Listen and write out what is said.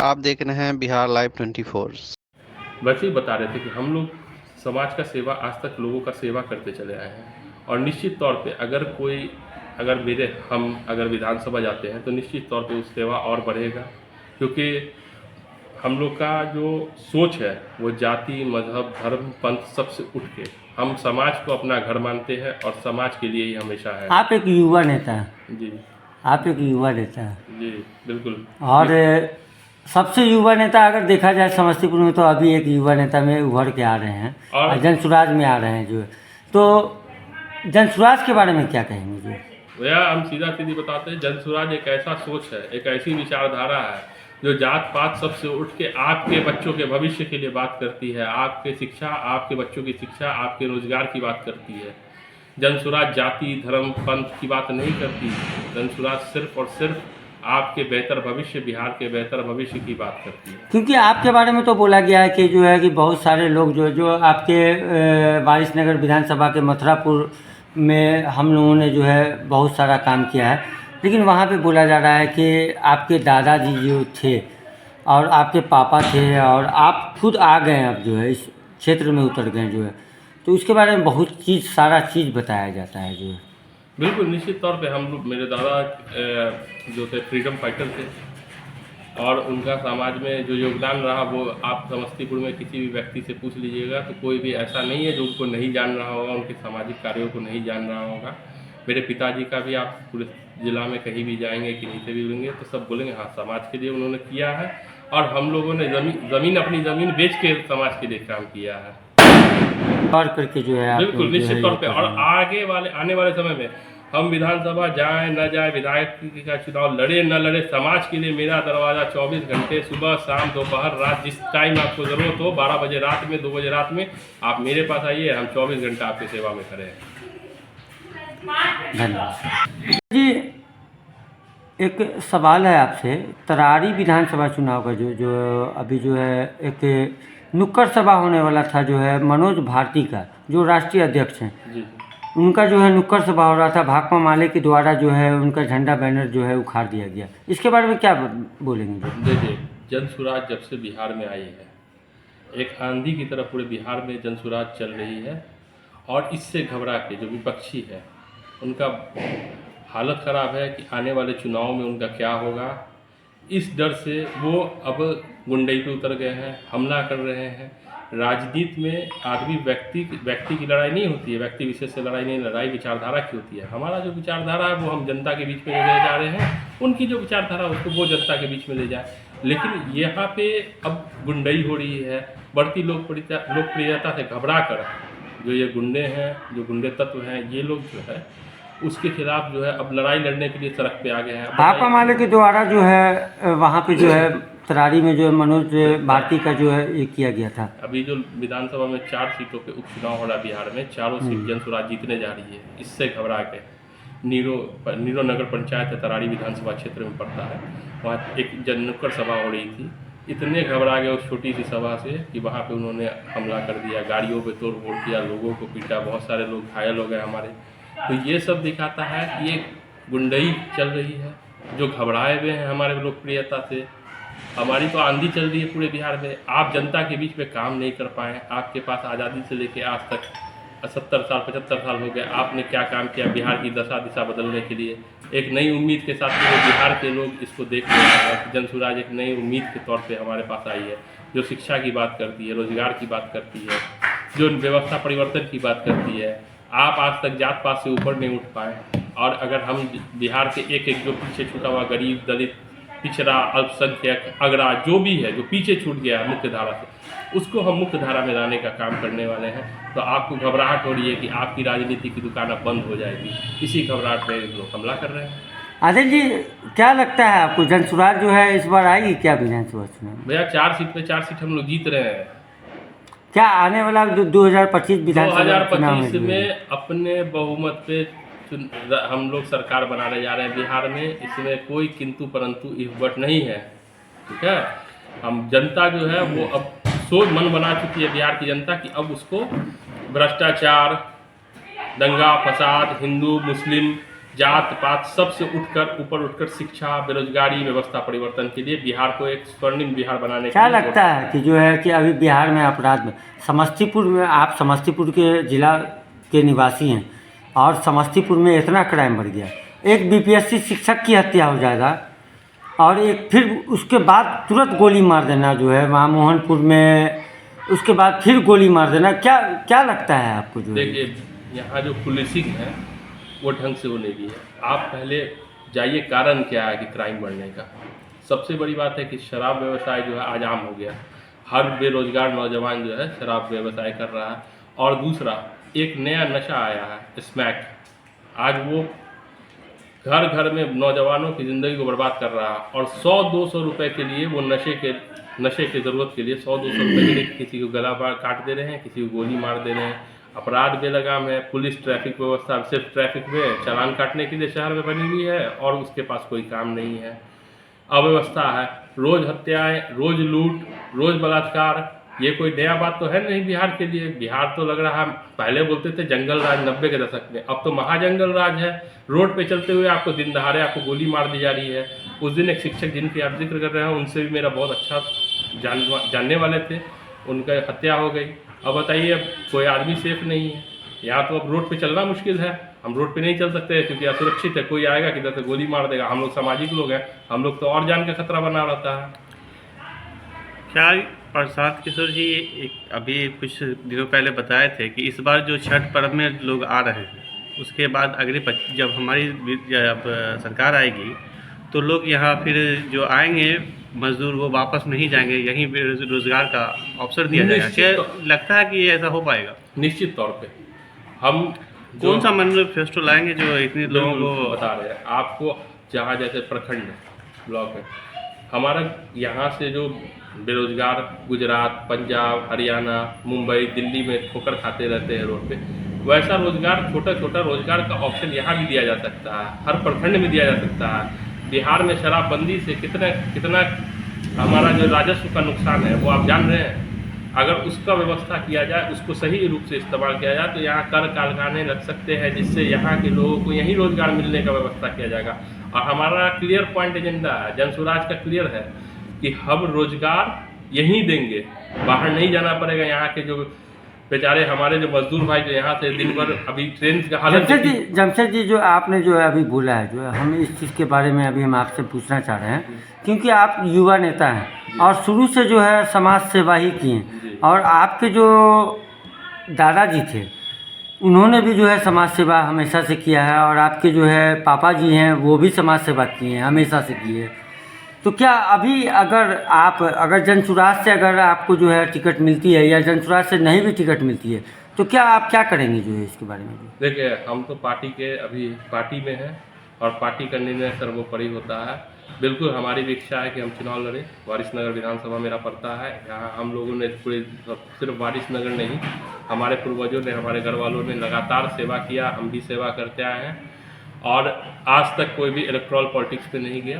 आप देख रहे हैं बिहार लाइव 24। वैसे ही बता रहे थे कि हम लोग समाज का सेवा आज तक लोगों का सेवा करते चले आए हैं और निश्चित तौर पे अगर विधानसभा जाते हैं तो निश्चित तौर पे उस सेवा और बढ़ेगा, क्योंकि हम लोग का जो सोच है वो जाति, मजहब, धर्म, पंथ सबसे उठ के हम समाज को अपना घर मानते हैं और समाज के लिए ही हमेशा है। आप एक युवा नेता हैं। जी आप एक युवा नेता हैं। जी बिल्कुल। और सबसे युवा नेता अगर देखा जाए समस्तीपुर में तो अभी एक युवा नेता में उभर के आ रहे हैं और जनसुराज में आ रहे हैं जो, तो जनसुराज के बारे में क्या कहेंगे जो? भैया हम सीधा सीधी बताते हैं, जनसुराज एक ऐसा सोच है, एक ऐसी विचारधारा है जो जात पात सबसे उठ के आपके बच्चों के भविष्य के लिए बात करती है, आपके शिक्षा, आपके बच्चों की शिक्षा, आपके रोजगार की बात करती है। जनसुराज जाति, धर्म, पंथ की बात नहीं करती। जनसुराज सिर्फ और सिर्फ आपके बेहतर भविष्य, बिहार के बेहतर भविष्य की बात करती है। क्योंकि आपके बारे में तो बोला गया है कि जो है कि बहुत सारे लोग जो आपके वारिसनगर विधानसभा के मथुरापुर में हम लोगों ने जो है बहुत सारा काम किया है, लेकिन वहाँ पे बोला जा रहा है कि आपके दादाजी जो थे और आपके पापा थे और आप खुद आ गए, अब जो है इस क्षेत्र में उतर गए जो है, तो उसके बारे में बहुत सारा चीज़ बताया जाता है जो है। बिल्कुल निश्चित तौर पे हम लोग, मेरे दादा जो थे फ्रीडम फाइटर थे और उनका समाज में जो योगदान रहा वो आप समस्तीपुर में किसी भी व्यक्ति से पूछ लीजिएगा तो कोई भी ऐसा नहीं है जो उनको नहीं जान रहा होगा, उनके सामाजिक कार्यों को नहीं जान रहा होगा। मेरे पिताजी का भी आप पूरे ज़िला में कहीं भी जाएंगे, कहीं से भी मिलेंगे तो सब बोलेंगे हाँ समाज के लिए उन्होंने किया है और हम लोगों ने अपनी ज़मीन बेच के समाज के लिए काम किया है। और करके जो है बिल्कुल निश्चित तौर पे। और आने वाले समय में हम विधानसभा जाए न जाए, विधायक का चुनाव लड़े न लड़े, समाज के लिए मेरा दरवाज़ा 24 घंटे, सुबह शाम दोपहर रात, जिस टाइम आपको ज़रूरत हो, 12 बजे रात में, 2 बजे रात में आप मेरे पास आइए, हम 24 घंटा आपकी सेवा में खड़े हैं। धन्यवाद जी। एक सवाल है आपसे, तरारी विधानसभा चुनाव का जो अभी जो है एक नुक्कड़ सभा होने वाला था जो है मनोज भारती का, जो राष्ट्रीय अध्यक्ष हैं जी, उनका जो है नुक्कड़ सभा हो रहा था, भाकपा माले के द्वारा जो है उनका झंडा बैनर जो है उखाड़ दिया गया, इसके बारे में क्या बोलेंगे? देखिए, जनसुराज जब से बिहार में आई है, एक आंधी की तरह पूरे बिहार में जनसुराज चल रही है और इससे घबरा के जो विपक्षी है उनका हालत ख़राब है कि आने वाले चुनाव में उनका क्या होगा। इस डर से वो अब गुंडई पे उतर गए हैं, हमला कर रहे हैं। राजनीति में आदमी व्यक्ति की लड़ाई नहीं होती है, व्यक्ति विशेष से लड़ाई नहीं, लड़ाई विचारधारा की होती है। हमारा जो विचारधारा है वो हम जनता के बीच में ले जा रहे हैं, उनकी जो विचारधारा उसको वो जनता के बीच में ले जाए। लेकिन यहाँ पे अब गुंडई हो रही है, बढ़ती लोकप्रियता से घबरा कर जो ये गुंडे हैं, जो गुंडे तत्व हैं, ये लोग जो है उसके खिलाफ जो है अब लड़ाई लड़ने के लिए सड़क पे आ गए हैं। भाकपा माले के द्वारा जो है वहाँ पे जो है तरारी में जो है मनोज भारती का जो है ये किया गया था। अभी जो विधानसभा में 4 सीटों पे उपचुनाव हो रहा है बिहार में, चारों सीट जनसुराज जीतने जा रही है। इससे घबरा के नीरो नगर पंचायत है, तरारी विधानसभा क्षेत्र में पड़ता है, वहाँ एक नुक्कड़ सभा हो रही थी। इतने घबरा गए उस छोटी सी सभा से कि वहाँ पे उन्होंने हमला कर दिया, गाड़ियों पे तोड़ फोड़ किया, लोगों को पीटा, बहुत सारे लोग घायल हो गए हमारे। तो ये सब दिखाता है कि ये गुंडई चल रही है, जो घबराए हुए हैं हमारे लोकप्रियता से। हमारी तो आंधी चल रही है पूरे बिहार में, आप जनता के बीच में काम नहीं कर पाए। आपके पास आज़ादी से लेके आज तक 70 साल 75 साल हो गए, आपने क्या काम किया बिहार की दशा दिशा बदलने के लिए? एक नई उम्मीद के साथ पूरे बिहार के लोग इसको देख रहे हैं। जनसुराज एक नई उम्मीद के तौर पे हमारे पास आई है, जो शिक्षा की बात करती है, रोजगार की बात करती है, जो व्यवस्था परिवर्तन की बात करती है। आप आज तक जात पात से ऊपर नहीं उठ पाए और अगर हम बिहार के एक जो पीछे छूटा हुआ गरीब, दलित, पिछड़ा, अल्पसंख्यक, अगड़ा जो भी है, जो पीछे छूट गया है मुख्य धारा से, उसको हम मुख्य धारा में लाने का काम करने वाले हैं। तो आपको घबराहट हो रही है कि आपकी राजनीति की दुकान अब बंद हो जाएगी, इसी घबराहट में लोग हमला कर रहे हैं। आदिल जी, क्या लगता है आपको, जनसुराज जो है इस बार आएगी क्या विधानसभा चुनाव? भैया 4 सीट पे 4 सीट हम लोग जीत रहे हैं। क्या आने वाला 2025 विधानसभा 2025 में अपने बहुमत पे हम लोग सरकार बनाने जा रहे हैं बिहार में। इसमें कोई किंतु परंतु इफ बट नहीं है, ठीक है। हम जनता जो है वो अब सोच मन बना चुकी है बिहार की जनता कि अब उसको भ्रष्टाचार, दंगा फसाद, हिंदू मुस्लिम जात पात सबसे ऊपर उठकर शिक्षा, बेरोजगारी, व्यवस्था परिवर्तन के लिए बिहार को एक स्वर्णिम बिहार बनाने क्या के लिए लगता है कि जो है कि अभी बिहार में अपराध में समस्तीपुर में, आप समस्तीपुर के जिला के निवासी हैं और समस्तीपुर में इतना क्राइम बढ़ गया, एक बीपीएससी शिक्षक की हत्या हो जाएगा और एक फिर उसके बाद तुरंत गोली मार देना जो है वहाँ मोहनपुर में, उसके बाद फिर गोली मार देना, क्या क्या लगता है आपको? जो देखिए, यहाँ जो पुलिसिंग है वो ढंग से होने की है। आप पहले जाइए कारण क्या है कि क्राइम बढ़ने का। सबसे बड़ी बात है कि शराब व्यवसाय जो है आज आम हो गया, हर बेरोजगार नौजवान जो है शराब व्यवसाय कर रहा है। और दूसरा एक नया नशा आया है स्मैक, आज वो घर घर में नौजवानों की ज़िंदगी को बर्बाद कर रहा है। और 100-200 रुपये के लिए वो नशे की ज़रूरत के लिए 100-200 रुपये के लिए किसी को गला काट दे रहे हैं, किसी को गोली मार दे रहे हैं। अपराध बेलगाम है, पुलिस ट्रैफिक व्यवस्था सिर्फ ट्रैफिक में चालान काटने के लिए शहर में बनी हुई है और उसके पास कोई काम नहीं है। अव्यवस्था है, रोज़ हत्याएं, रोज़ लूट, रोज़ बलात्कार। ये कोई नया बात तो है नहीं बिहार के लिए। बिहार तो लग रहा है, पहले बोलते थे जंगल राज 90 के दशक में, अब तो महाजंगल राज है। रोड पे चलते हुए आपको दिन दहाड़े आपको गोली मार दी जा रही है। उस दिन एक शिक्षक जिनकी आप जिक्र कर रहे हैं उनसे भी मेरा बहुत अच्छा जानने वाले थे, उनका हत्या हो गई। अब बताइए, अब कोई आदमी सेफ नहीं है। यहाँ तो अब रोड पे चलना मुश्किल है, हम रोड पे नहीं चल सकते क्योंकि असुरक्षित है। कोई आएगा किधर से गोली मार देगा। हम लोग सामाजिक लोग हैं, हम लोग तो और जान का खतरा बना रहता है। क्या प्रशांत किशोर जी अभी कुछ दिनों पहले बताए थे कि इस बार जो छठ पर्व में लोग आ रहे हैं, उसके बाद अगले जब हमारी जब सरकार आएगी तो लोग यहाँ फिर जो आएंगे मजदूर वो वापस नहीं जाएंगे, यहीं रोजगार का अवसर दिया जाएगा। क्या लगता है कि ऐसा हो पाएगा? निश्चित तौर पे हम कौन सा मैनिफेस्टो लाएंगे जो इतने लोगों को बता रहे हैं आपको। जहाँ जैसे प्रखंड ब्लॉक है हमारा, यहाँ से जो बेरोजगार गुजरात, पंजाब, हरियाणा, मुंबई, दिल्ली में ठोकर खाते रहते हैं रोड पे, वैसा रोजगार, छोटा छोटा रोजगार का ऑप्शन यहाँ भी दिया जा सकता है, हर प्रखंड में दिया जा सकता है। बिहार में शराबबंदी से कितना हमारा जो राजस्व का नुकसान है वो आप जान रहे हैं। अगर उसका व्यवस्था किया जाए, उसको सही रूप से इस्तेमाल किया जाए तो यहाँ कर कारखाने लग सकते हैं, जिससे यहाँ के लोगों को यहीं रोजगार मिलने का व्यवस्था किया जाएगा। और हमारा क्लियर पॉइंट एजेंडा है, जन स्वराज का क्लियर है कि हम रोजगार यहीं देंगे, बाहर नहीं जाना पड़ेगा। यहाँ के जो बेचारे हमारे जो मजदूर भाई जो यहाँ से दिन भर, अभी ट्रेन का हालत जमशेद जी जो आपने जो है अभी बोला है, जो है हम इस चीज़ के बारे में अभी हम आपसे पूछना चाह रहे हैं, क्योंकि आप युवा नेता हैं और शुरू से जो है समाज सेवा ही किए हैं और आपके जो दादाजी थे उन्होंने भी जो है समाज सेवा हमेशा से किया है और आपके जो है पापा जी हैं वो भी समाज सेवा किए हैं, हमेशा से किए। तो क्या अभी अगर जनसुराज से अगर आपको जो है टिकट मिलती है या जनसुराज से नहीं भी टिकट मिलती है तो क्या आप क्या करेंगे जो है इसके बारे में? देखिए, हम तो पार्टी के अभी पार्टी में हैं और पार्टी का निर्णय सर्वोपरि होता है। बिल्कुल हमारी भी इच्छा है कि हम चुनाव लड़ें। वारिसनगर विधानसभा मेरा पड़ता है। यहाँ हम लोगों ने पूरे, सिर्फ वारिसनगर नहीं, हमारे पूर्वजों ने, हमारे घर वालों ने लगातार सेवा किया, हम भी सेवा करते आए हैं और आज तक कोई भी इलेक्टोरल पॉलिटिक्स पे नहीं गया।